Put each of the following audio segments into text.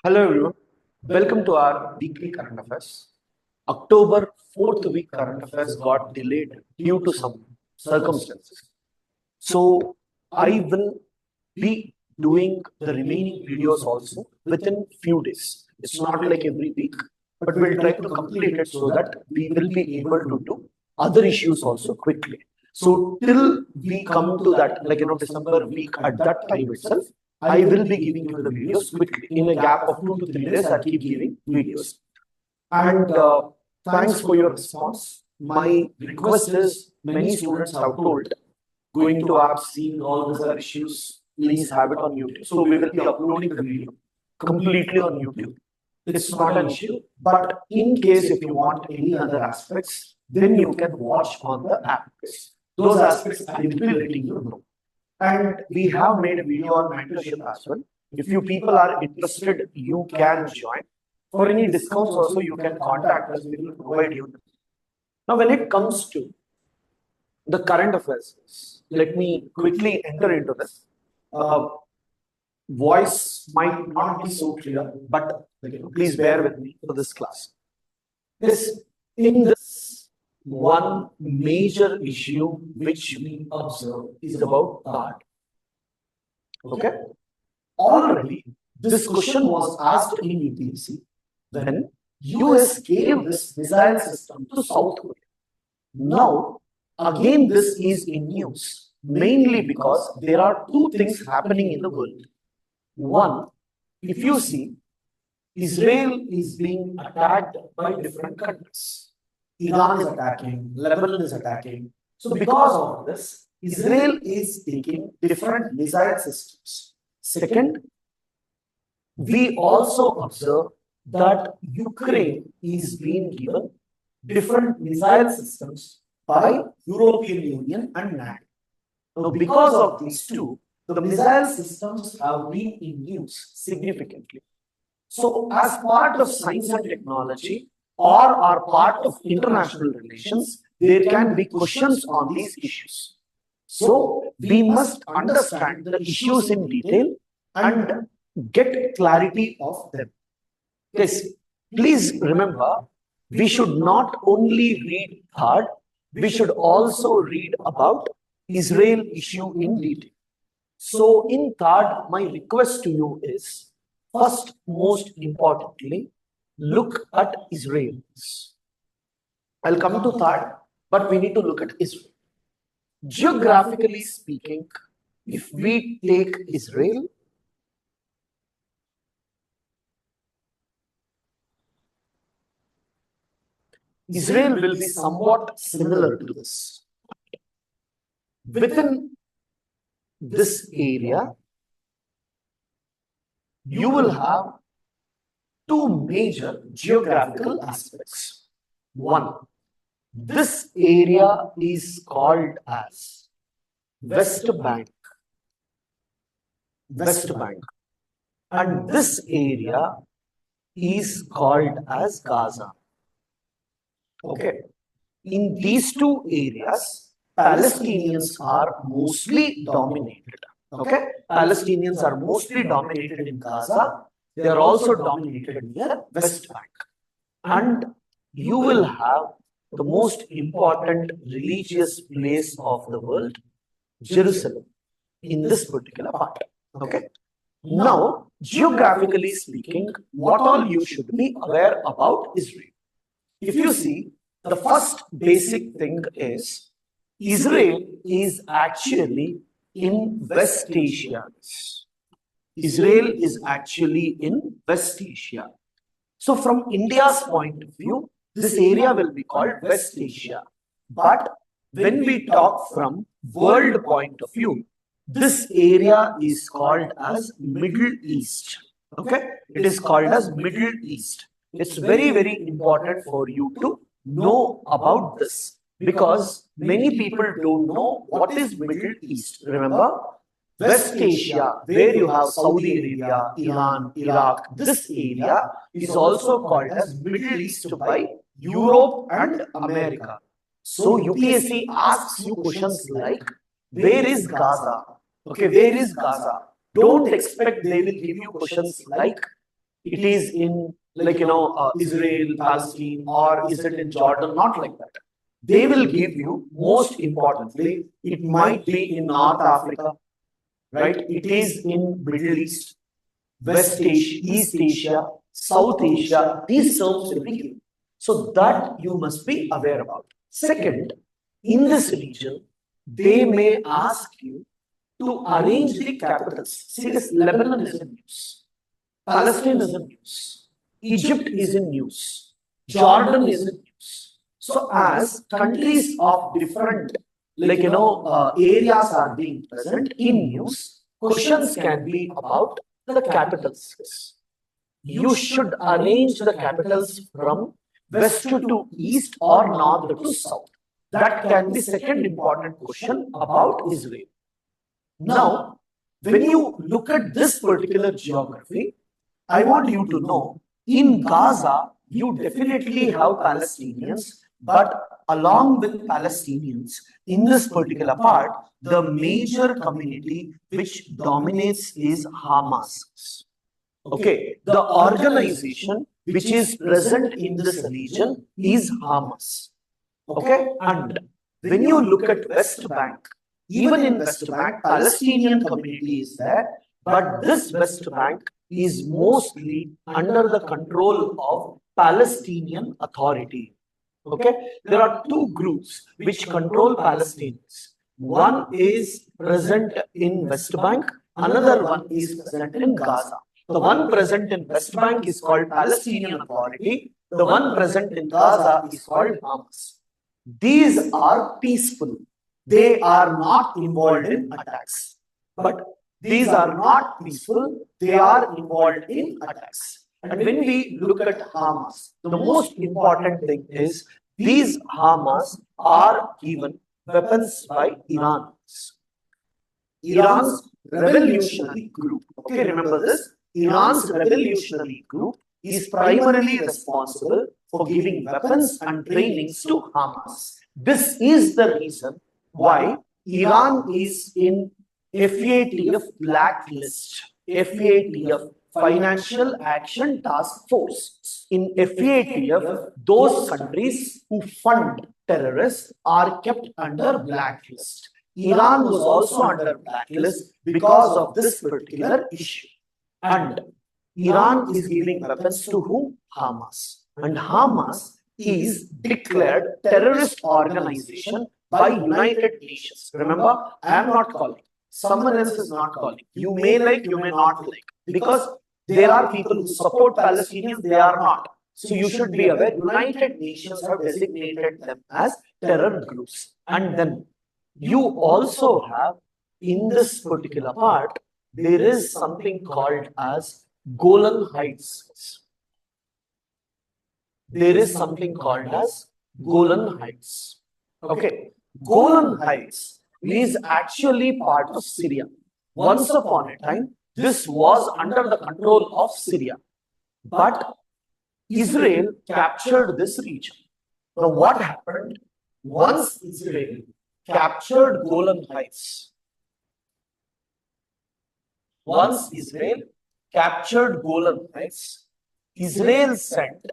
Hello everyone, welcome to our weekly current affairs. October 4th week current affairs got delayed due to some circumstances. So I will be doing the remaining videos also within few days. It's not like every week, but we'll try to complete it so that we will be able to do other issues also quickly. So till we come to that, December week at that time itself, I will be giving you the videos quickly. In a gap of 2 to 3 days, I'll keep giving videos. And thanks for your response. My request is many students have told going to apps, seeing all these other issues, please have it on YouTube. So we will be uploading the video completely on YouTube. It's not an issue, but in case if you want any other aspects, then you can watch on the app. Those aspects I will be letting you know. And we have made a video on mentorship as well. If you people are interested, you can join. For any discounts also, you can contact us. We will provide you. Now, when it comes to the current affairs, let me quickly enter into this. Voice might not be so clear, but please bear with me for this class. In this one major issue which we observe is about THAAD. Okay? Already, this question was asked in UPSC when US gave this missile system to South Korea. Now, again, this is in news, mainly because there are two things happening in the world. One, if you see, Israel is being attacked by different countries. Iran is attacking, Lebanon is attacking. So because of this, Israel is taking different missile systems. Second, we also observe that Ukraine is being given different missile systems by European Union and NATO. Now, because of these two, the missile systems have been in use significantly. So, as part of science and technology or are part of international relations, there can be questions on these issues. So, we must understand the issues in detail and get clarity of them. Yes, please remember, we should not only read THAAD, we should also read about Israel issue in detail. So in THAAD, my request to you is, first, most importantly, look at Israel. I'll come to THAAD, but we need to look at Israel. Geographically speaking, if we take Israel, Israel will be somewhat similar to this. Within this area, you will have two major geographical aspects. One, this area is called as West Bank. West Bank. And this area is called as Gaza. Okay. In these two areas, Palestinians are mostly dominated. Okay. Palestinians are mostly dominated in Gaza. They are also dominated near West Bank. And you will have the most important religious place of the world, Jerusalem, in this particular part. Okay. Now, geographically speaking, what all you should be aware about Israel. If you see, the first basic thing is Israel is actually in West Asia. Israel is actually in West Asia. So from India's point of view, this area will be called West Asia. But when we talk from world point of view, this area is called as Middle East. Okay? It is called as Middle East. It's very, very important for you to know about this because many people don't know what is Middle East. Remember, West Asia, where you have Saudi Arabia, Iran, Iraq, this area is also called as Middle East by Europe and America. So UPSC asks you questions like, where is Gaza? Okay, where is Gaza? Don't expect they will give you questions like, it is in Israel, Palestine, or is it in Jordan? Not like that. They will give you, most importantly, it might be in North Africa, right? It is in Middle East, West Asia, East Asia, South Asia. These terms will be given. So that you must be aware about. Second, in this region, they may ask you to arrange the capitals. See, this Lebanon is in news, Palestine is in news, Egypt is in news, Jordan is in news. So, as countries of different areas are being present in news, questions can be about the capitals. You should arrange the capitals from west to east or north to south. That can be second important question about Israel. Now, when you look at this particular geography, I want you to know in Gaza, you definitely have Palestinians, but along with Palestinians, in this particular part, the major community which dominates is Hamas. Okay, the organization which is present in this region is Hamas. Okay, and when you look at West Bank, even in West Bank, Palestinian community is there, but this West Bank is mostly under the control of Palestinian Authority. Okay, there are two groups which control Palestinians. One is present in West Bank, another one is present in Gaza. The one present in West Bank is called Palestinian Authority. The one present in Gaza is called Hamas. These are peaceful. They are not involved in attacks. But these are not peaceful. They are involved in attacks. And when we look at Hamas, the most important thing is these Hamas are given weapons by Iran. Iran's revolutionary group. Okay, remember this. Iran's revolutionary group is primarily responsible for giving weapons and trainings to Hamas. This is the reason why Iran is in FATF blacklist, FATF, Financial Action Task Force. In FATF, those countries who fund terrorists are kept under blacklist. Iran was also under blacklist because of this particular issue. And Iran is giving weapons to whom? Hamas. And Hamas is declared terrorist organization by United Nations. Remember, I am not calling. Someone else is not calling. You may like, you may not like. Because there are people who support Palestinians, they are not. So you should be aware, United Nations have designated them as terror groups. And then you also have, in this particular part, there is something called as Golan Heights. There is something called as Golan Heights. Okay, Golan Heights is actually part of Syria. Once upon a time, this was under the control of Syria. But Israel captured this region. Now, what happened? Once Israel captured Golan Heights, Israel sent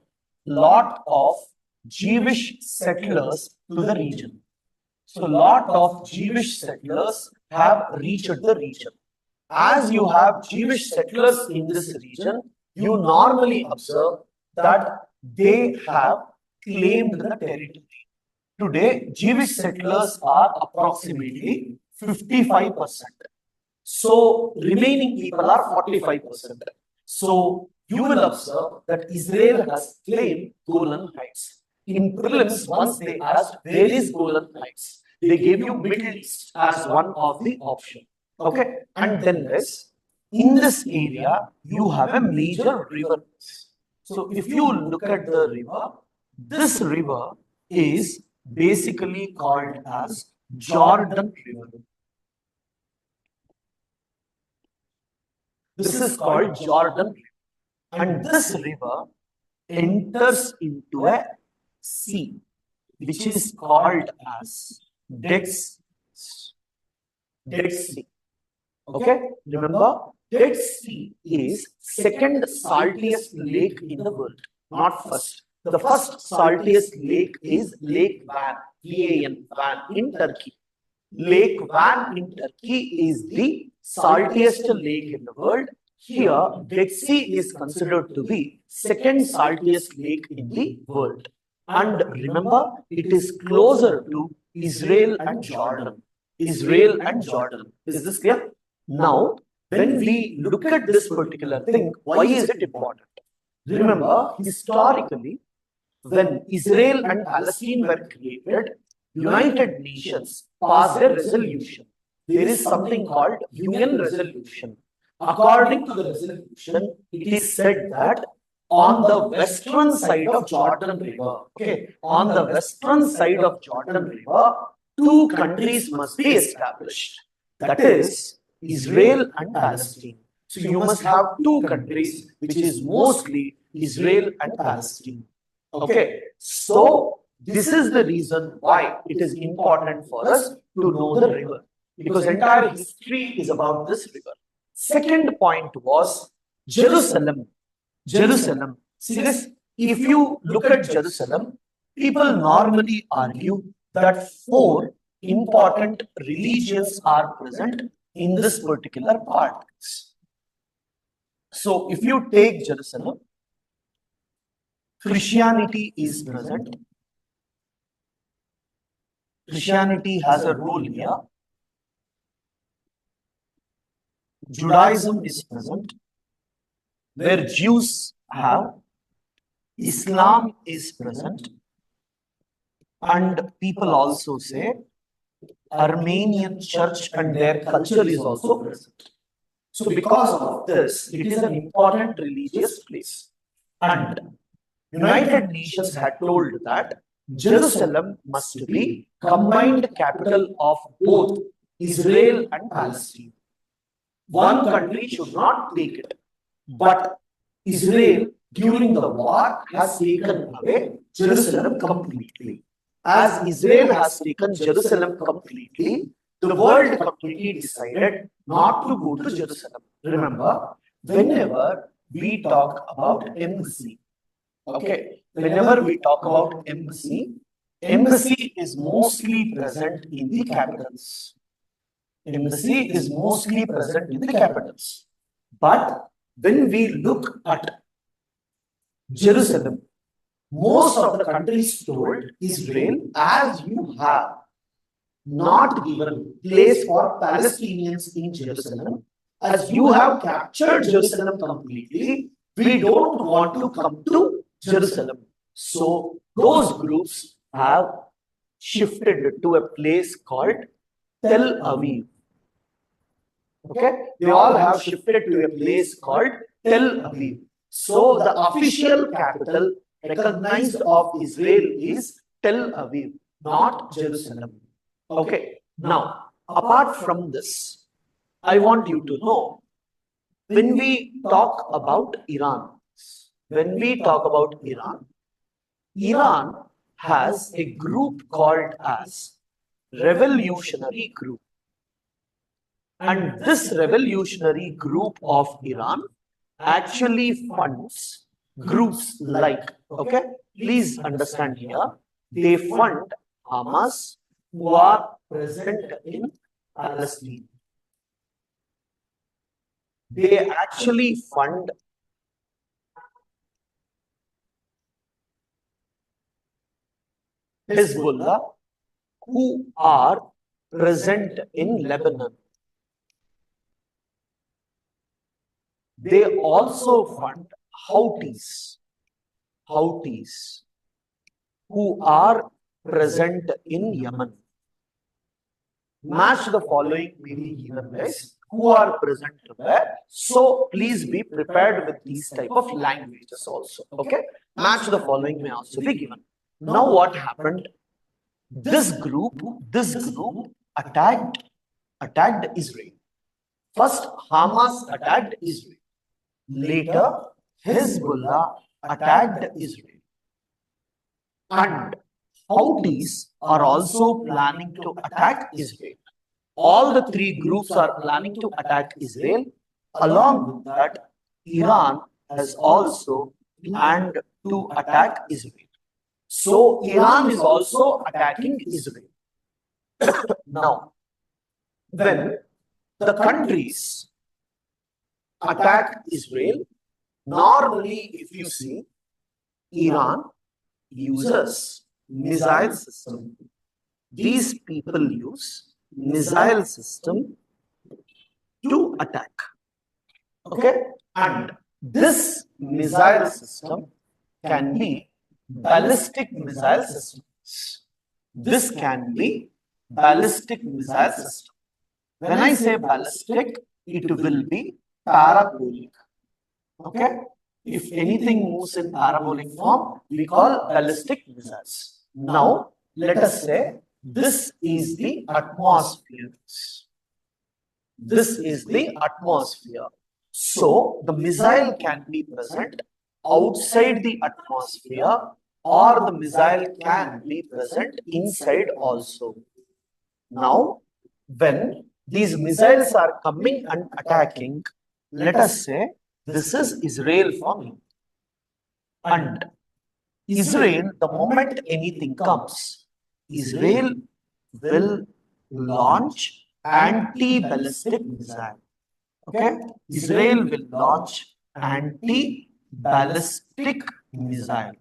lot of Jewish settlers to the region. So, lot of Jewish settlers have reached the region. As you have Jewish settlers in this region, you normally observe that they have claimed the territory. Today, Jewish settlers are approximately 55%. So, remaining people are 45%. So, you will observe that Israel has claimed Golan Heights. In prelims, once they asked, where is Golan Heights? They gave you Middle East as one of the options. Okay, and then this, in this area, you have a major river. So, if you look at the river, this river is basically called as Jordan River. This is called Jordan River. And this river enters into a sea, which is called as Dead Sea. Okay, remember, Dead Sea is second saltiest lake in the world, not first. The first saltiest lake is Lake Van, V-A-N, Van in Turkey. Lake Van in Turkey is the saltiest lake in the world. Here, Dead Sea is considered to be second saltiest lake in the world. And remember, it is closer to Israel and Jordan. Israel and Jordan. Is this clear? Now, when we look at this particular thing, why is it important? Remember, historically, when Israel and Palestine were created, United Nations passed a resolution. There is something called UN resolution. According to the resolution, it is said that on the western side of Jordan River, okay, on the western side of Jordan River, two countries must be established. That is Israel and Palestine. So you must have two countries, which is mostly Israel and Palestine. Okay, so this is the reason why it is important for us to know the river, because entire history is about this river. Second point was Jerusalem. Jerusalem. See this, if you look at Jerusalem, people normally argue that four important religions are present in this particular part. So if you take Jerusalem, Christianity is present. Christianity has a role here. Judaism is present, where Jews have. Islam is present. And people also say Armenian church and their culture is also present. So because of this, it is an important religious place. And United Nations had told that Jerusalem must be combined capital of both Israel and Palestine. One country should not take it. But Israel, during the war, has taken away Jerusalem completely. As Israel has taken Jerusalem completely, the world completely decided not to go to Jerusalem. Remember, whenever we talk about embassy, okay, whenever we talk about embassy, embassy is mostly present in the capitals. Embassy is mostly present in the capitals. But when we look at Jerusalem, most of the countries told Israel, as you have not given place for Palestinians in Jerusalem, as you have captured Jerusalem completely, we don't want to come to Jerusalem. So those groups have shifted to a place called Tel Aviv. Okay, they all have shifted to a place called Tel Aviv. So the official capital recognized of Israel is Tel Aviv, not Jerusalem. Okay, now apart from this, I want you to know, when we talk about Iran, Iran has a group called as Revolutionary Group. And this revolutionary group of Iran actually funds groups like, okay, please understand here, they fund Hamas, who are present in Palestine. They actually fund Hezbollah, who are present in Lebanon. They also fund Houthis, who are present in Yemen. Match the following may be given, guys, who are present where. So please be prepared with these type of languages also. Okay, match the following may also be given. Now what happened? This group attacked Israel. First, Hamas attacked Israel. Later, Hezbollah attacked Israel. And Houthis are also planning to attack Israel. all the three groups are planning to attack Israel. Along with that, Iran has also planned to attack Israel. So Iran is also attacking Israel. Now, when the countries attack Israel, normally if you see, Iran uses missile system. These people use missile system to attack. Okay, and this missile system can be ballistic missile systems. This can be ballistic missile system. When I say ballistic, it will be parabolic. Okay, if anything moves in parabolic form, we call ballistic missiles. Now, let us say this is the atmosphere. This is the atmosphere. So, the missile can be present outside the atmosphere, or the missile can be present inside also. Now, when these missiles are coming and attacking, let us say this is Israel forming. And Israel, the moment anything comes, Israel will launch anti-ballistic missile. Okay, Israel will launch anti-ballistic missile,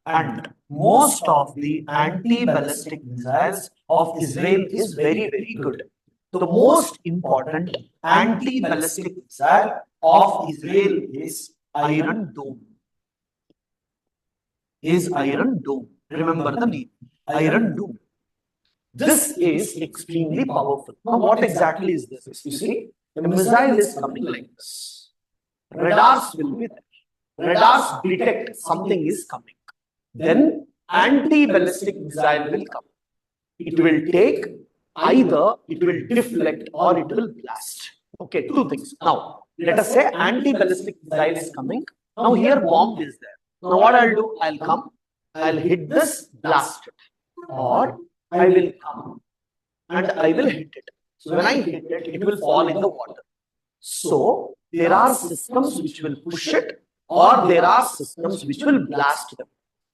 and most of the anti-ballistic missiles of Israel is very, very good. The most important anti-ballistic missile of Israel is Iron Dome. Iron Dome. Remember the name, Iron Dome. This is extremely powerful. Now, what exactly is this? You see, the missile is coming like this. Radars will be there. Radars detect something is coming. Then anti-ballistic missile will come. It will take, either it will deflect or it will blast. Okay, two things. Now, let us say anti-ballistic missile is coming. Now, here bomb is there. Now, what I'll do? I'll come, I'll hit this, blast it. Or I will come and I will hit it. So when I hit it, it will fall in the water. So there are systems which will push it, or there are systems which will blast them.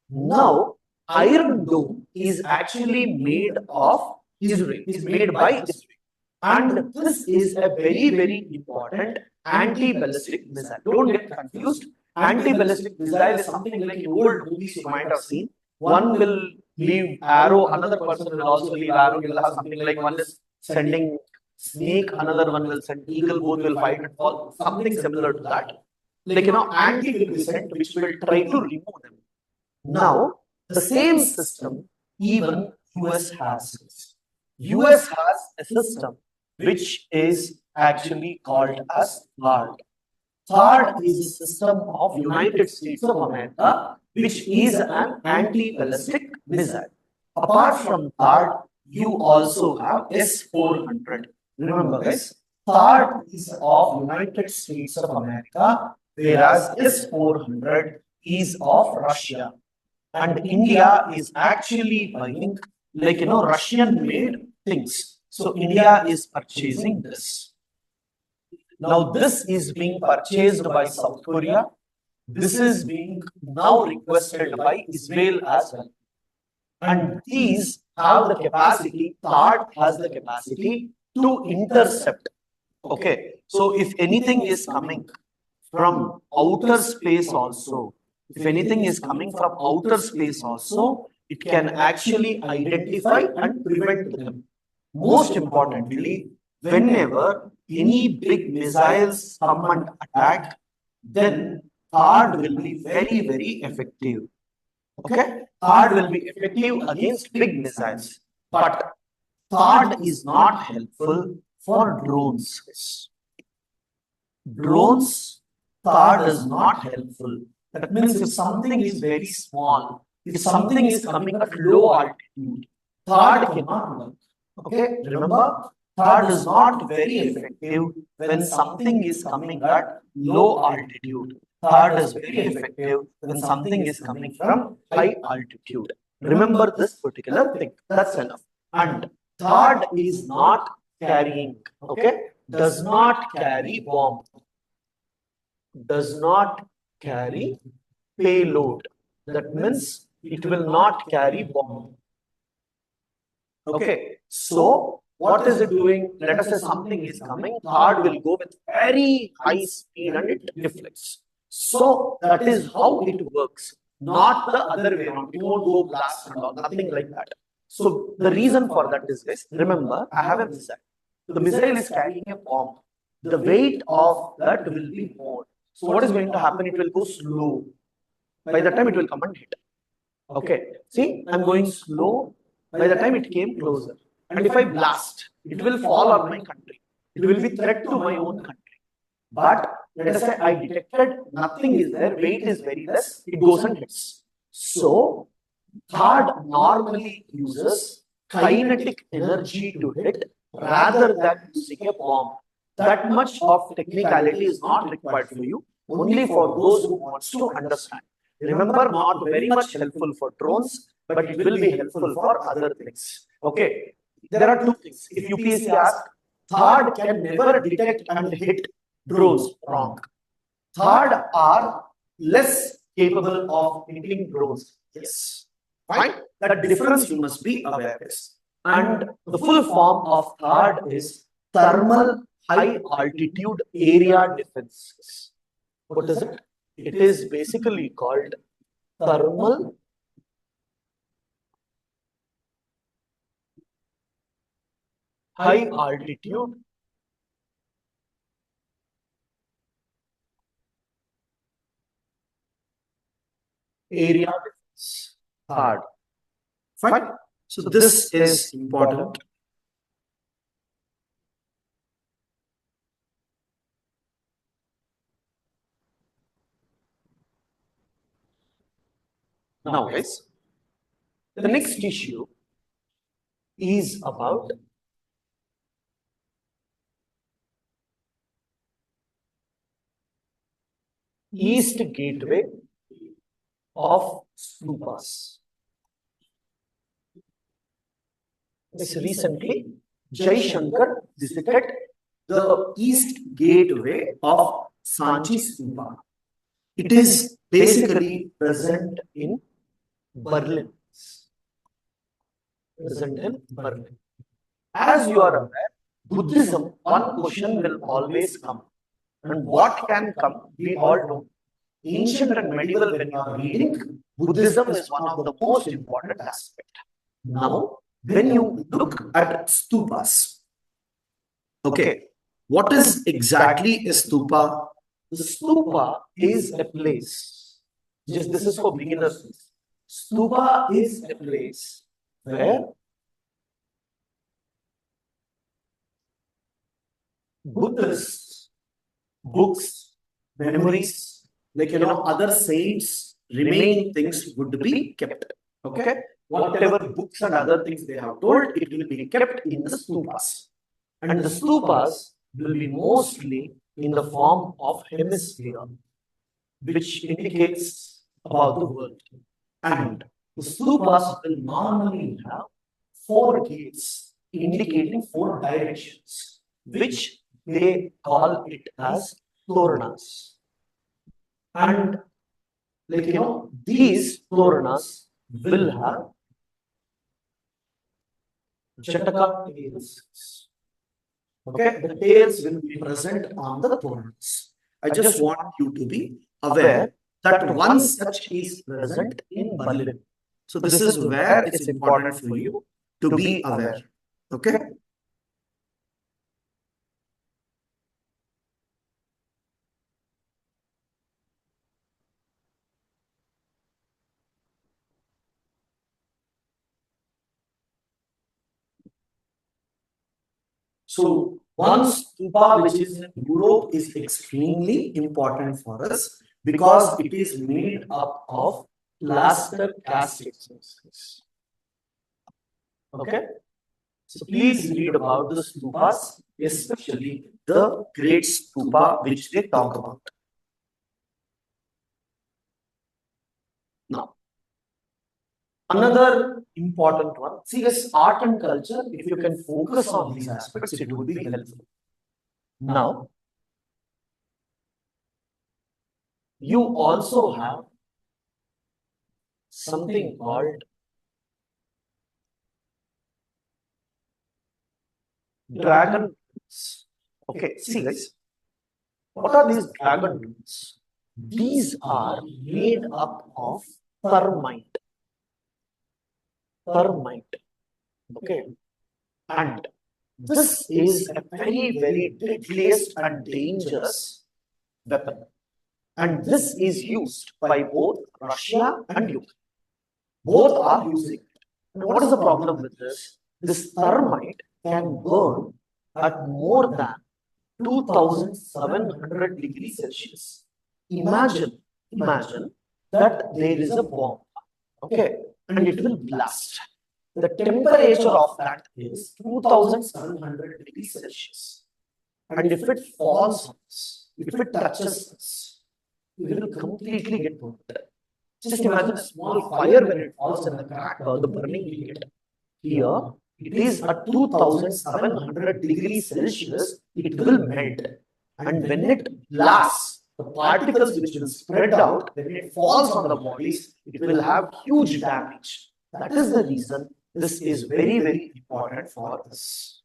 Now, Iron Dome is actually made of Israel, is made by Israel. And this is a very, very important anti-ballistic missile. Don't get confused. Anti-ballistic missile is something like in old movies you might have seen. One will leave arrow, another person will also leave arrow. You'll have something like one is sending snake, another one will send eagle, both will fight and fall. Something similar to that. Like, anti will be sent, which will try to remove them. Now, the same system even US has. US has a system which is actually called as THAAD. THAAD is a system of United States of America, which is an anti-ballistic missile. Apart from THAAD, you also have S-400. Remember guys, THAAD is of United States of America, whereas S-400 is of Russia. And India is actually buying, like, Russian-made things. So India is purchasing this. Now, this is being purchased by South Korea. This is being now requested by Israel as well. And these have the capacity, THAAD has the capacity to intercept. Okay, so if anything is coming from outer space also, if anything is coming from outer space also, it can actually identify and prevent them. Most importantly, whenever any big missiles come and attack, then THAAD will be very, very effective. Okay, THAAD will be effective against big missiles, but THAAD is not helpful for drones. Drones, THAAD is not helpful. That means if something is very small, if something is coming at low altitude, THAAD cannot work. Okay, remember, THAAD is not very effective when something is coming at low altitude. THAAD is very effective when something is coming from high altitude. Remember this particular thing. That's enough. And THAAD is not carrying, okay, does not carry bomb, does not carry payload. That means it will not carry bomb. Okay, so what is it doing? Let us say something is coming, third will go with very high speed and it deflects. So that is how it works, not the other way around. It won't go blast and all, nothing like that. So the reason for that is this. Remember, I have a missile. The missile is carrying a bomb. The weight of that will be more. So what is going to happen? It will go slow. By the time it will come and hit. Okay, see, I'm going slow. By the time it came closer, and if I blast, it will fall on my country. It will be threat to my own country. But let us say I detected nothing is there, weight is very less, it goes and hits. So third normally uses kinetic energy to hit rather than using a bomb. That much of technicality is not required for you, only for those who wants to understand. Remember, not very much helpful for drones, but it will be helpful for other things. Okay, there are two things. If UPSC asks, third can never detect and hit drones, wrong. Third are less capable of hitting drones. Yes. Fine. That difference you must be aware of. And the full form of third is thermal high altitude area defenses. What is it? It is basically called thermal high altitude area defense. Third. Fine. So this is important. Now, guys, the next issue is about East Gateway of Stupas. Recently, Jai Shankar visited the East Gateway of Sanchi Stupa. It is basically present in Berlin. Present in Berlin. As you are aware, Buddhism, one question will always come. And what can come, we all know. Ancient and medieval, when you are reading, Buddhism is one of the most important aspects. Now, when you look at stupas, okay, what is exactly a stupa? The stupa is a place. Just this is for beginners. Stupa is a place where Buddhists, books, memories, like other saints, remaining things would be kept. Okay, whatever books and other things they have told, it will be kept in the stupas, and the stupas will be mostly in the form of hemisphere, which indicates about the world. And the stupas will normally have 4 gates indicating 4 directions, which they call it as toranas. And these toranas will have Jataka tails. Okay, the tails will be present on the toranas. I just want you to be aware that one such is present in Berlin. So this is where it's important for you to be aware. Okay. So one stupa which is in Europe is extremely important for us because it is made up of plaster casts. Okay. So please read about the stupas, especially the great stupa which they talk about. Now, Another important one, see, as art and culture, if you can focus on these aspects, it would be helpful. Now, you also have something called dragon roots. Okay, see guys, what are these dragon roots? These are made up of thermite. Thermite. Okay, and this is a very, very deadliest and dangerous weapon. And this is used by both Russia and Ukraine. Both are using it. And what is the problem with this? This thermite can burn at more than 2700 degrees Celsius. Imagine that there is a bomb, okay, and it will blast. The temperature of that is 2700 degrees Celsius. And if it falls on us, if it touches us, we will completely get burnt. Just imagine a small fire when it falls in the crack or the burning we get. Here, it is at 2700 degrees Celsius, it will melt. And when it blasts, the particles which will spread out, when it falls on the bodies, it will have huge damage. That is the reason this is very, very important for us.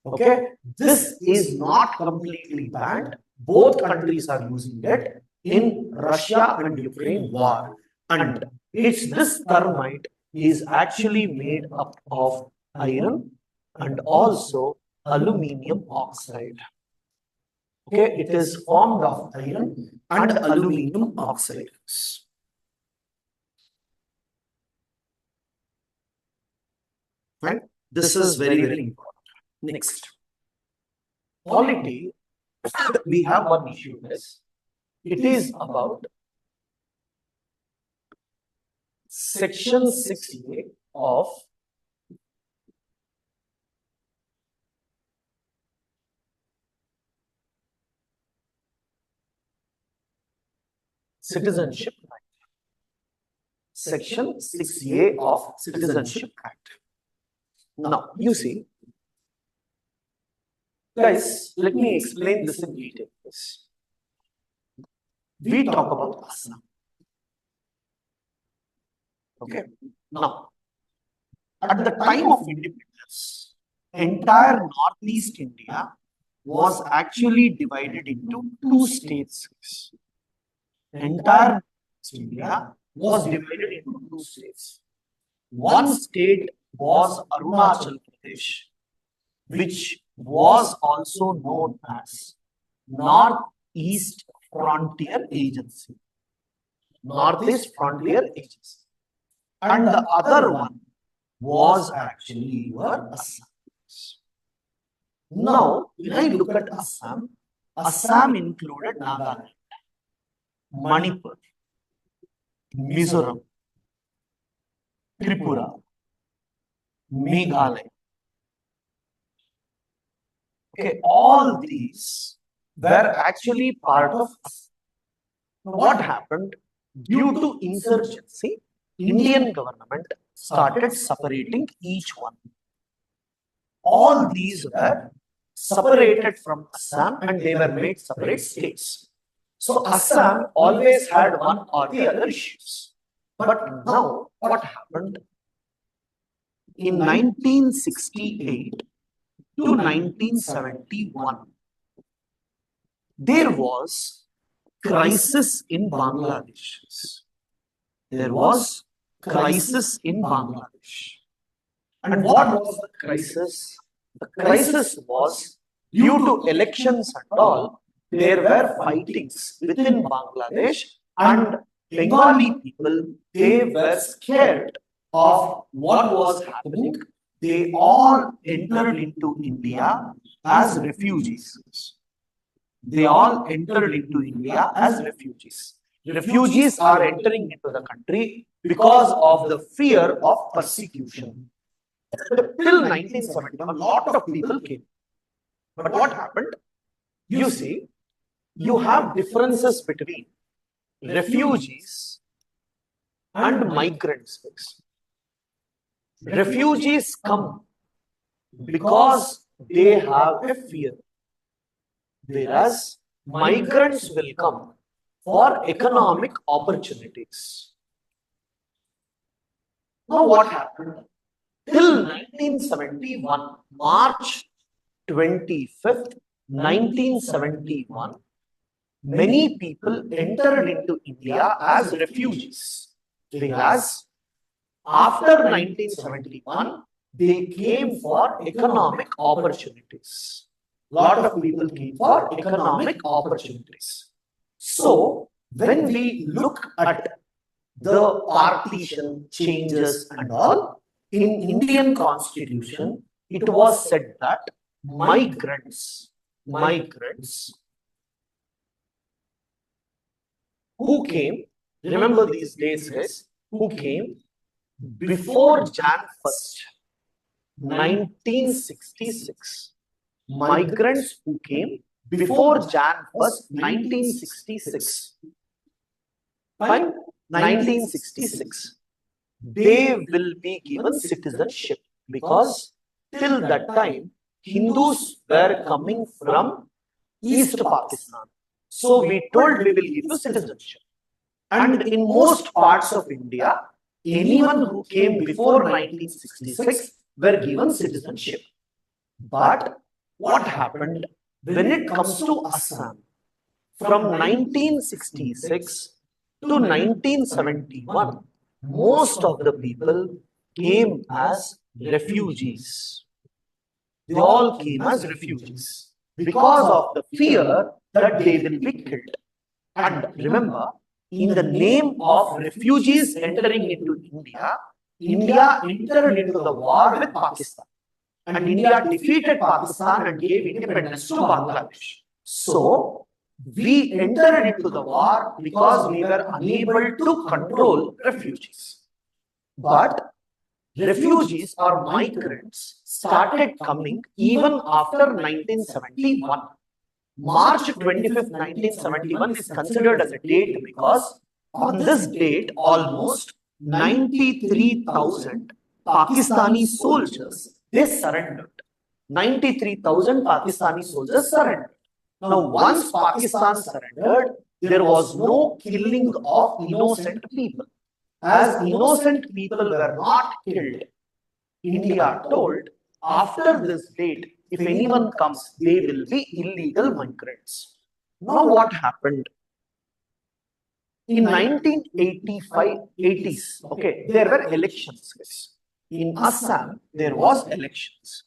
Okay, this is not completely banned. Both countries are using it in Russia and Ukraine war. And it's this thermite is actually made up of iron and also aluminium oxide. Okay, it is formed of iron and aluminium oxides. Right? This is very, very important. Next, polity, we have one issue. It is about section 6A of Citizenship Act. Section 6A of Citizenship Act. Now, you see, guys, let me explain this in detail. We talk about Assam. Okay. Now, at the time of independence, entire Northeast India was actually divided into two states. Entire India was divided into two states. One state was Arunachal Pradesh, which was also known as Northeast Frontier Agency. Northeast Frontier Agency. And the other one was actually your Assam. Now, when I look at Assam, Assam included Nagaland, Manipur, Mizoram, Tripura, Meghalaya. Okay, all these were actually part of Assam. What happened? Due to insurgency, Indian government started separating each one. All these were separated from Assam and they were made separate states. So Assam always had one or the other issues. But now what happened? In 1968 to 1971, there was crisis in Bangladesh. There was crisis in Bangladesh. And what was the crisis? The crisis was due to elections and all, there were fightings within Bangladesh and Bengali people, they were scared of what was happening. They all entered into India as refugees. They all entered into India as refugees. Refugees are entering into the country because of the fear of persecution. Till 1971, a lot of people came. But what happened? You see, you have differences between refugees and migrants. refugees come because they have a fear, whereas migrants will come for economic opportunities. Now, what happened? Till 1971, March 25th, 1971, many people entered into India as refugees, whereas after 1971, they came for economic opportunities. Lot of people came for economic opportunities. So, when we look at the partition changes and all, in Indian Constitution, it was said that migrants who came, remember these days, guys, who came before Jan 1st, 1966. Migrants who came before Jan 1st, 1966. Fine? 1966. They will be given citizenship because till that time, Hindus were coming from East Pakistan. So we told we will give you citizenship. And in most parts of India, anyone who came before 1966 were given citizenship. But what happened when it comes to Assam? From 1966 to 1971, most of the people came as refugees. They all came as refugees because of the fear that they will be killed. And remember, in the name of refugees entering into India, India entered into the war with Pakistan. And India defeated Pakistan and gave independence to Bangladesh. So, we entered into the war because we were unable to control refugees. But refugees or migrants started coming even after 1971. March 25th, 1971 is considered as a date because on this date, almost 93,000 Pakistani soldiers, they surrendered. 93,000 Pakistani soldiers surrendered. Now, once Pakistan surrendered, there was no killing of innocent people. As innocent people were not killed, India told, after this date, if anyone comes, they will be illegal migrants. Now, what happened? In 1985, 80s, okay, there were elections. In Assam, there was elections.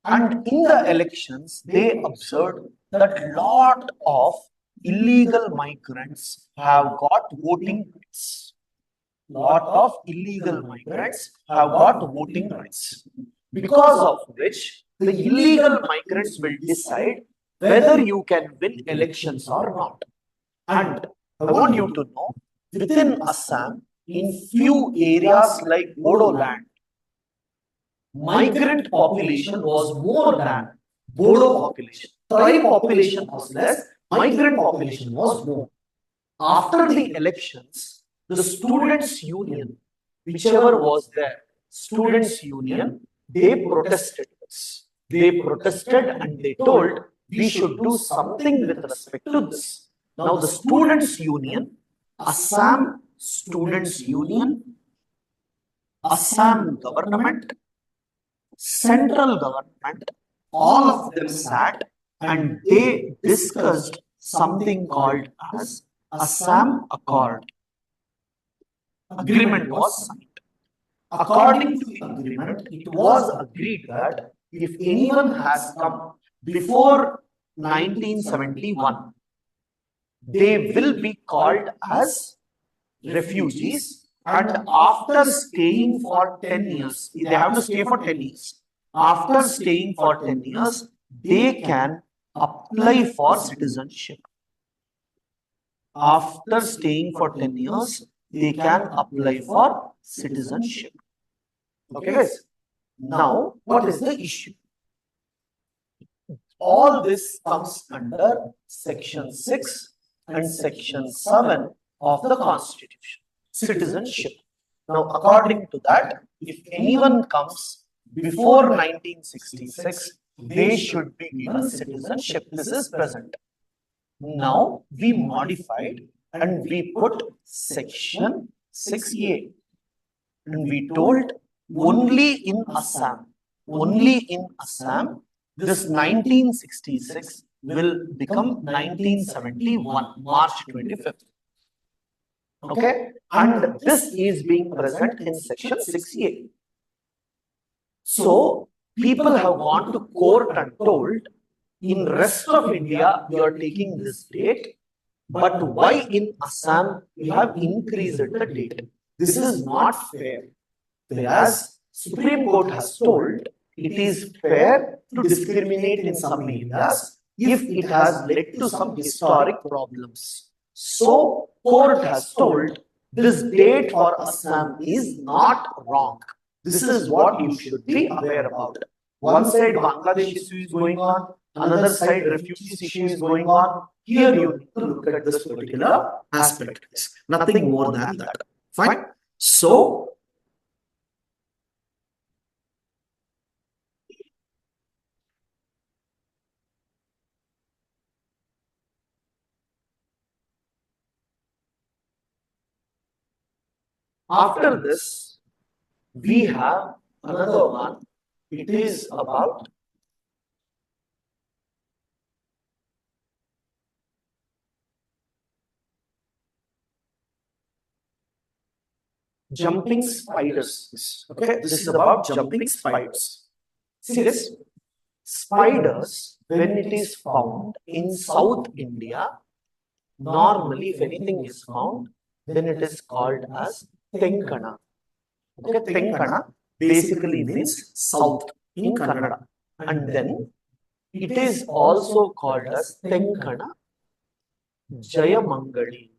And in the elections, they observed that lot of illegal migrants have got voting rights. Lot of illegal migrants have got voting rights. Because of which, the illegal migrants will decide whether you can win elections or not. And I want you to know, within Assam, in few areas like Bodoland, migrant population was more than Bodo population. Tribe population was less, migrant population was more. After the elections, the students' union, whichever was there, students' union, they protested this. They protested and they told we should do something with respect to this. Now, the students' union, Assam Students' Union, Assam government, central government, all of them sat and they discussed something called as Assam Accord. Agreement was signed. According to the agreement, it was agreed that if anyone has come before 1971, they will be called as refugees, and after staying for 10 years, they have to stay for 10 years. After staying for 10 years, they can apply for citizenship. After staying for 10 years, they can apply for citizenship. Okay, guys? Now, what is the issue? All this comes under Section 6 and Section 7 of the Constitution, citizenship. Now, according to that, if anyone comes before 1966, they should be given citizenship. This is present. Now we modified and we put section 6A and we told only in Assam, this 1966 will become 1971, March 25th. Okay, and this is being present in section 6A. So people have gone to court and told, in rest of India you are taking this date, but why in Assam you have increased the date? This is not fair. Whereas Supreme Court has told it is fair to discriminate in some areas if it has led to some historic problems. So court has told this date for Assam is not wrong. This is what you should be aware about. One side Bangladesh issue is going on, another side refugees issue is going on. Here you need to look at this particular aspect. Nothing more than that. Fine. So after this, we have another one. It is about jumping spiders. Okay, this is about jumping spiders. See this? Spiders, when it is found in South India, normally if anything is found, then it is called as Tenkana. Okay, Tenkana basically means south in Kannada. And then it is also called as Tenkana Jayamangali.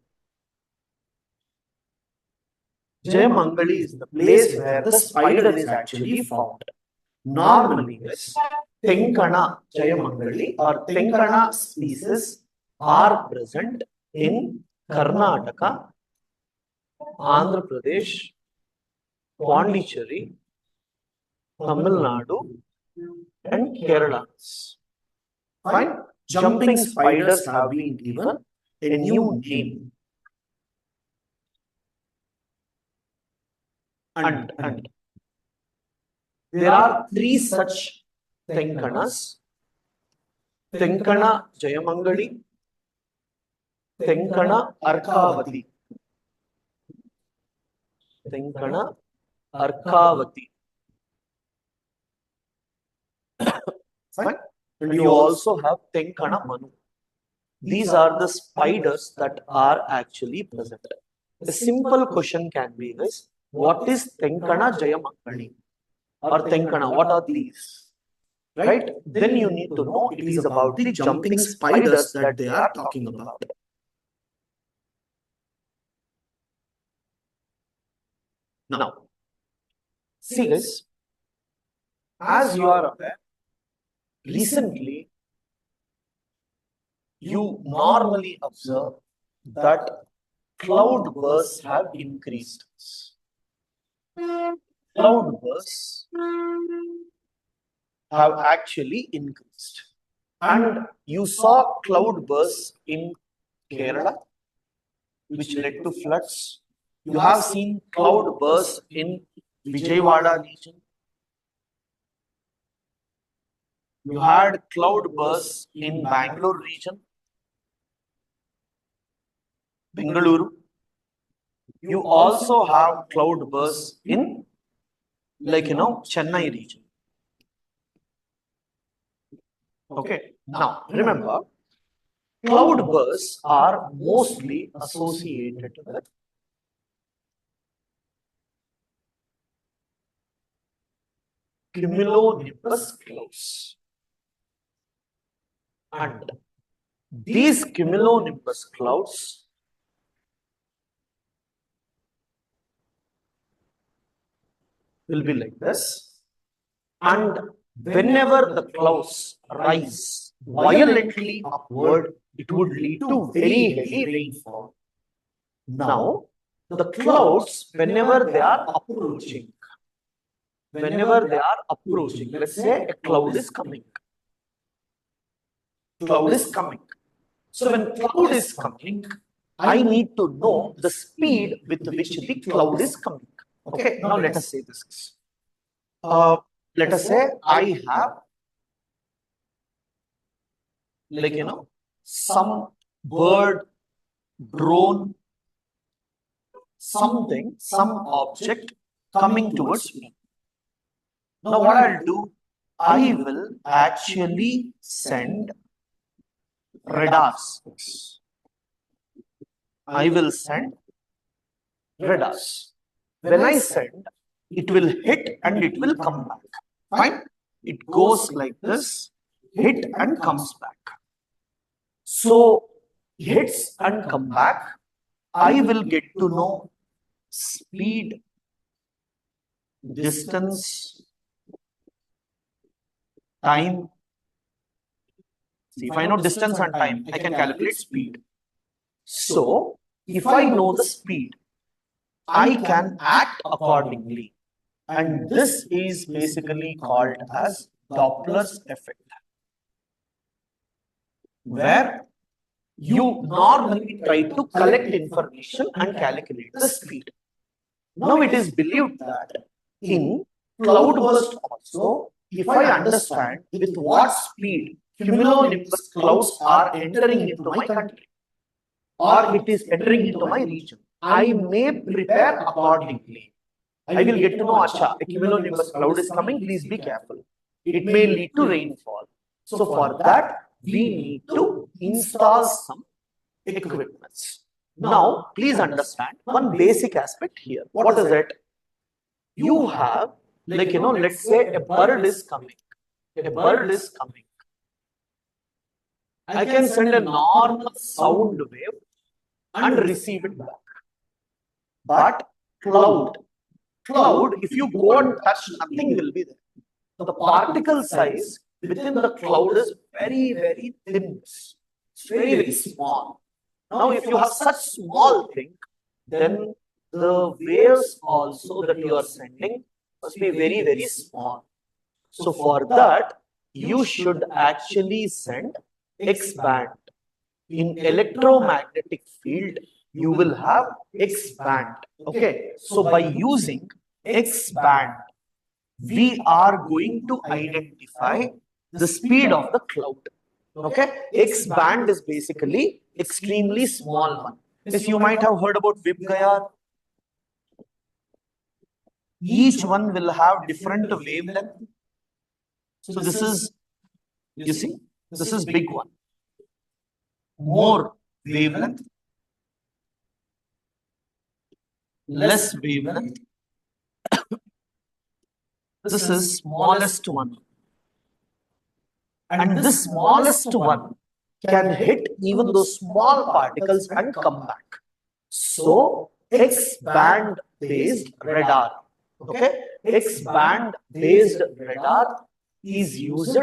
Jayamangali is the place where the spider is actually found. Normally, this Tenkana Jayamangali or Tenkana species are present in Karnataka, Andhra Pradesh, Pondicherry, Tamil Nadu, and Kerala. Fine. Jumping spiders have been given a new name. And there are three such Tenkanas: Tenkana Jayamangali, Tenkana Arkavati, Tenkana Arkavati. Fine. And you also have Tenkana Manu. These are the spiders that are actually present. A simple question can be this: what is Tenkana Jayamangali or Tenkana? What are these? Right? Then you need to know it is about the jumping spiders that they are talking about. Now, see this. As you are aware, recently you normally observe that cloud bursts have increased. Cloud bursts have actually increased. And you saw cloud bursts in Kerala, which led to floods. You have seen cloud bursts in Vijayawada region. You had cloud bursts in Bangalore region, Bengaluru. You also have cloud bursts in, Chennai region. Okay. Now, remember, cloud bursts are mostly associated with cumulonimbus clouds. And these cumulonimbus clouds will be like this. And whenever the clouds rise violently upward, it would lead to very heavy rainfall. Now, the clouds, whenever they are approaching, whenever they are approaching. Let's say a cloud is coming. Cloud is coming. So when cloud is coming, I need to know the speed with which the cloud is coming. Okay, now let us say this. Let us say I have, like, some bird, drone, something, some object coming towards me. Now what I'll do, I will actually send radars. I will send radars. When I send, it will hit and it will come back. Fine? It goes like this, hit and comes back. So, hits and come back, I will get to know speed, distance, time. See, if I know distance and time, I can calculate speed. So, if I know the speed, I can act accordingly. And this is basically called as Doppler's effect, where you normally try to collect information and calculate the speed. Now it is believed that in cloudburst also, if I understand with what speed cumulonimbus clouds are entering into my country, or it is entering into my region, I may prepare accordingly. I will get to know, acha, a cumulonimbus cloud is coming, please be careful. It may lead to rainfall. So for that, we need to install some equipments. Now, please understand one basic aspect here. What is it? You have, like, let's say a bird is coming. A bird is coming. I can send a normal sound wave and receive it back. But cloud, if you go and touch, nothing will be there. So the particle size within the cloud is very, very thin. It's very, very small. Now, if you have such small thing, then the waves also that you are sending must be very, very small. So for that, you should actually send X band. In electromagnetic field, you will have X band. Okay, so by using X band, we are going to identify the speed of the cloud. Okay, X band is basically extremely small one. Yes, you might have heard about Vibgayar. Each one will have different wavelength. So this is, you see, this is big one. More wavelength, less wavelength. This is smallest one. And this smallest one can hit even those small particles and come back. So, X band based radar. Okay, X band based radar is used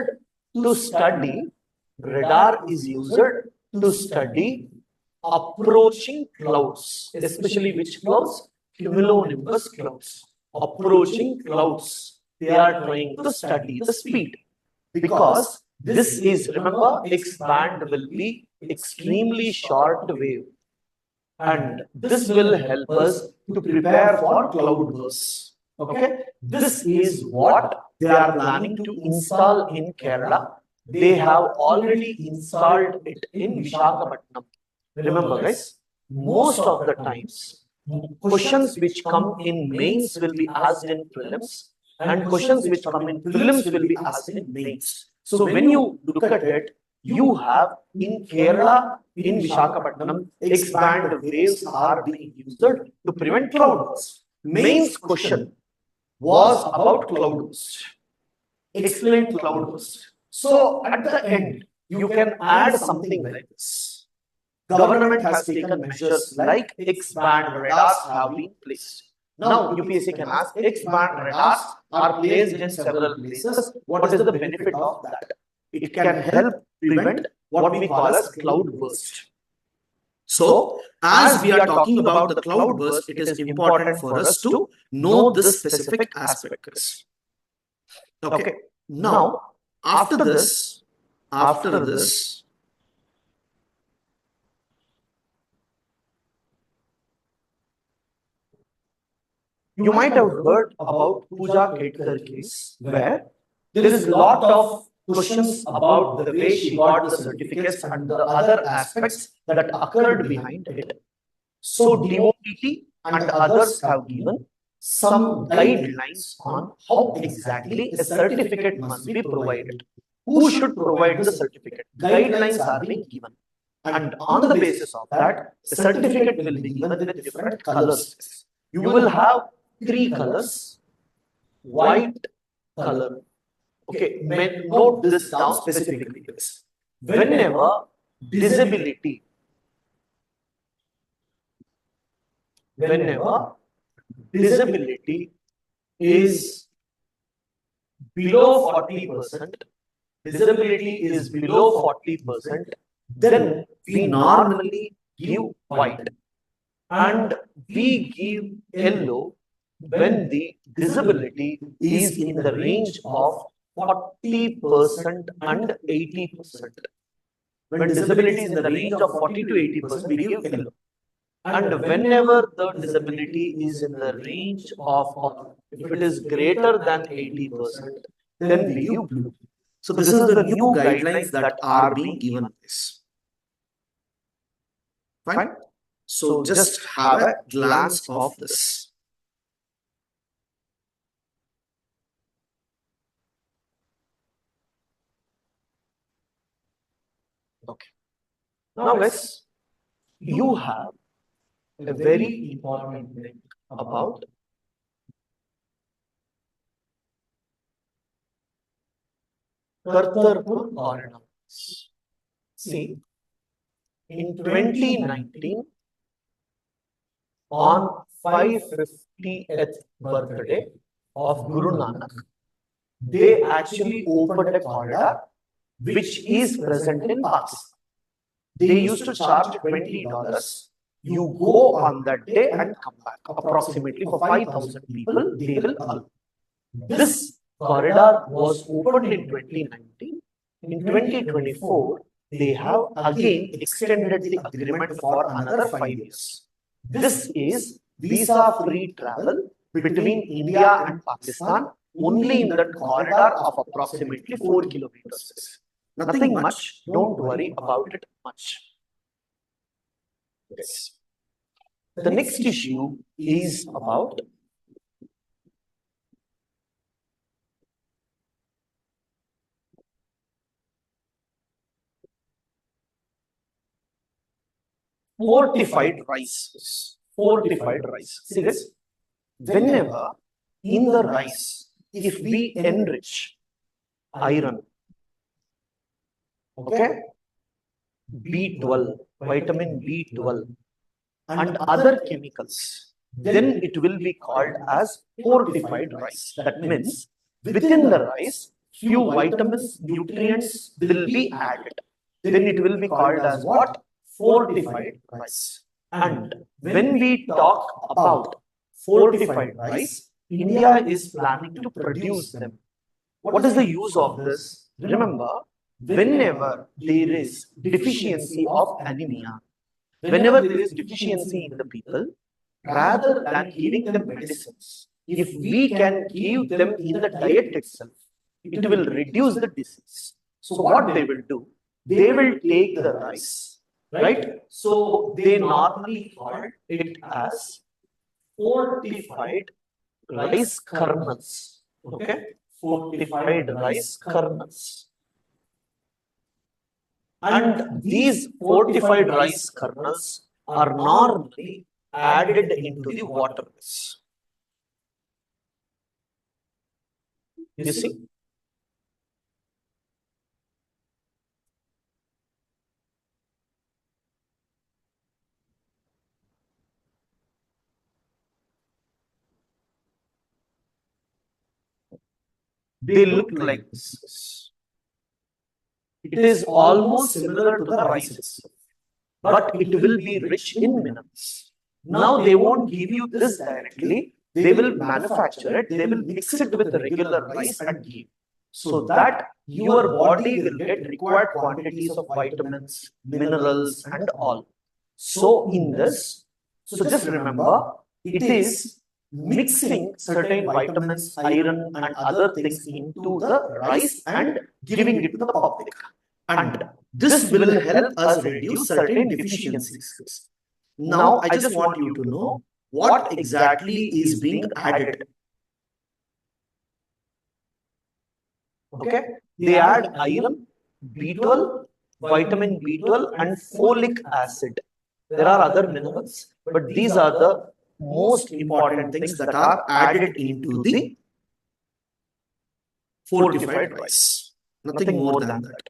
to study. Radar is used to study approaching clouds, especially which clouds? Cumulonimbus clouds. Approaching clouds. They are trying to study the speed, because this is, remember, X band will be extremely short wave, and this will help us to prepare for cloudbursts. Okay, this is what they are planning to install in Kerala. They have already installed it in Visakhapatnam. Remember, guys, most of the times, questions which come in mains will be asked in prelims, and questions which come in prelims will be asked in mains. So when you look at it, you have in Kerala, in Visakhapatnam, X band waves are being used to prevent cloudburst. Mains question was about cloudburst. Explain cloudburst. So at the end, you can add something like this. Government has taken measures like X band radars have been placed. Now UPSC can ask, X band radars are placed in several places. What is the benefit of that? It can help prevent what we call as cloudburst. So, as we are talking about the cloudburst, it is important for us to know this specific aspects. Okay. Now, after this, you might have heard about Pooja Ketkar case, where there is a lot of questions about the way she got the certificates and the other aspects that occurred behind it. So, DOTT and others have given some guidelines on how exactly a certificate must be provided. Who should provide the certificate? Guidelines are being given. And on the basis of that, the certificate will be given with different colors. You will have three colors: white color. Okay, note this down specifically. Whenever disability, whenever disability is below 40%, disability is below 40%, then we normally give white. And we give yellow when the disability is in the range of 40% and 80%. When disability is in the range of 40 to 80%, we give yellow. And whenever the disability is in the range of, if it is greater than 80%, then we give blue. So this is the new guidelines that are being given this. Fine? So just have a glance of this. Okay. Now guys, you have a very important thing about Kartarpur Corridor. See, in 2019, on 550th birthday of Guru Nanak, they actually opened a corridor which is present in Pakistan. They used to charge $20. You go on that day and come back. Approximately for 5,000 people, they will allow. This corridor was opened in 2019. In 2024, they have again extended the agreement for another 5 years. This is visa-free travel between India and Pakistan only in that corridor of approximately 4 kilometers. Nothing much. Don't worry about it much. Yes. The next issue is about fortified rice. Fortified rice. See this? Whenever in the rice, if we enrich iron, okay, B12, vitamin B12, and other chemicals, then it will be called as fortified rice. That means within the rice, few vitamins, nutrients will be added. Then it will be called as what? Fortified rice. And when we talk about fortified rice, India is planning to produce them. What is the use of this? Remember, whenever there is deficiency of anemia, whenever there is deficiency in the people, rather than giving them medicines, if we can give them in the diet itself, it will reduce the disease. So what they will do, they will take the rice, right? So they normally call it as fortified rice kernels. Okay? Fortified rice kernels. And these fortified rice kernels are normally added into the water. You see? They look like this. It is almost similar to the rice, but it will be rich in minerals. Now they won't give you this directly. they will manufacture it, they will mix it with the regular rice and give, so that your body will get required quantities of vitamins, minerals, and all. So in this, so just remember, it is mixing certain vitamins, iron, and other things into the rice and giving it to the public. And this will help us reduce certain deficiencies. Now, I just want you to know what exactly is being added. Okay, they add iron, B12, vitamin B12, and folic acid. There are other minerals, but these are the most important things that are added into the fortified rice. Nothing more than that.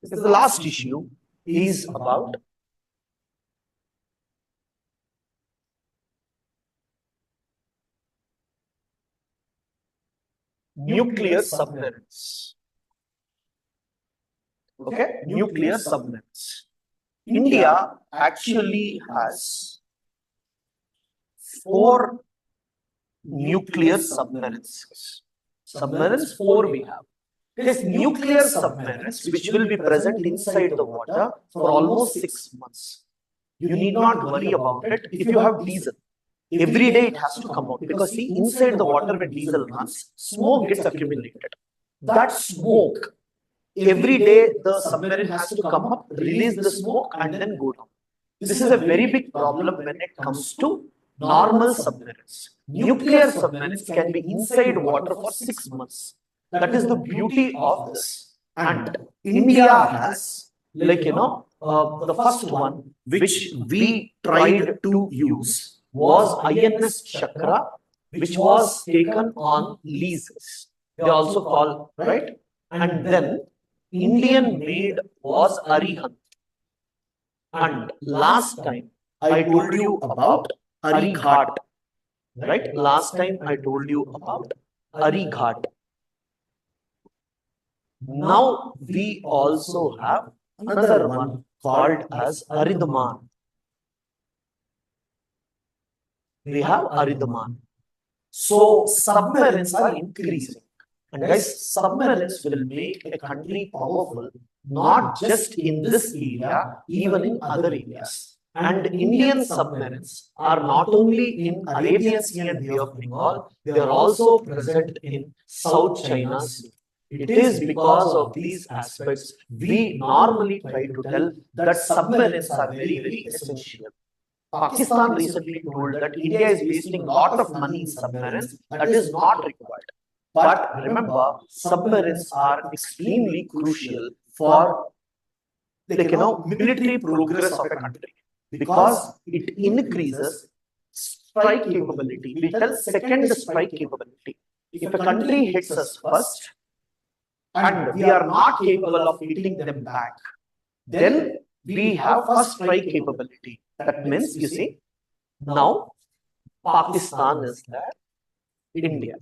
The last issue is about nuclear submarines. Okay, nuclear submarines. India actually has 4 nuclear submarines. Submarines, 4 we have. These nuclear submarines, which will be present inside the water for almost 6 months. You need not worry about it if you have diesel. Every day it has to come out, because see, inside the water when diesel runs, smoke gets accumulated. That smoke, every day the submarine has to come up, release the smoke, and then go down. This is a very big problem when it comes to normal submarines. Nuclear submarines can be inside water for 6 months. That is the beauty of this. And India has, the first one which we tried to use was INS Chakra, which was taken on leases. They also call, right? And then Indian made was Arihant. And last time I told you about Arighat, right? Last time I told you about Arighat. Now we also have another one called as Aridman. We have Aridman. So submarines are increasing. And guys, submarines will make a country powerful, not just in this area, even in other areas. And Indian submarines are not only in Arabian Sea and Bay of Bengal, they are also present in South China Sea. It is because of these aspects we normally try to tell that submarines are very, very essential. Pakistan recently told that India is wasting a lot of money in submarines. That is not required. But remember, submarines are extremely crucial for military progress of a country, because it increases strike capability. We tell second strike capability. If a country hits us first and we are not capable of hitting them back, then we have first strike capability. That means, you see, now Pakistan is there, India.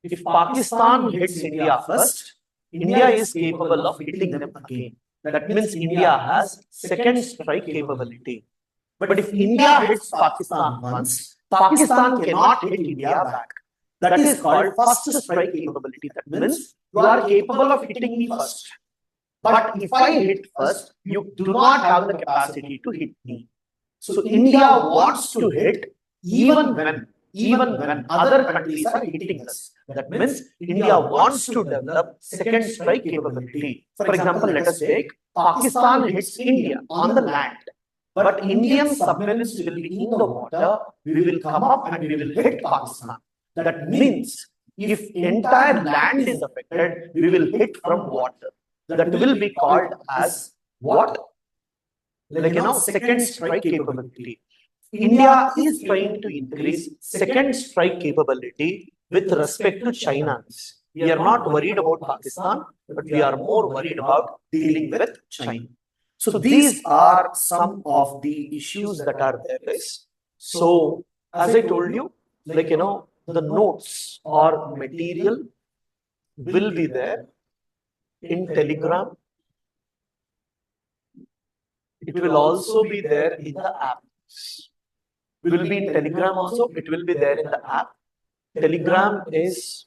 If Pakistan hits India first, India is capable of hitting them again. That means India has second strike capability. But if India hits Pakistan once, Pakistan cannot hit India back. That is called first strike capability. That means you are capable of hitting me first. But if I hit first, you do not have the capacity to hit me. So India wants to hit even when other countries are hitting us. That means India wants to develop second strike capability. For example, let us take Pakistan hits India on the land, but Indian submarines will be in the water. We will come up and we will hit Pakistan. That means if entire land is affected, we will hit from water. That will be called as what? Second strike capability. India is trying to increase second strike capability with respect to China. We are not worried about Pakistan, but we are more worried about dealing with China. So these are some of the issues that are there. So as I told you, the notes or material will be there in Telegram, It will also be there in the app. Will be in Telegram also. It will be there in the app. Telegram is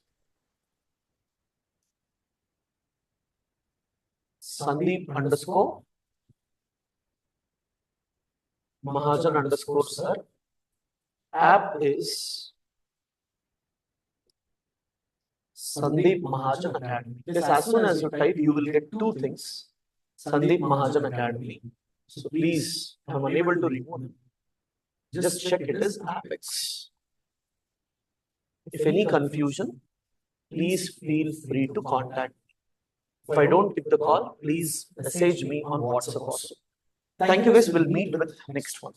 Sandeep underscore Mahajan underscore sir. App is Sandeep Mahajan Academy. This, as soon as you type, you will get two things. Sandeep Mahajan Academy. So please, I'm unable to remove them. Just check it as Apex. If any confusion, please feel free to contact me. If I don't pick the call, please message me on WhatsApp also. Thank you guys. We'll meet with next one.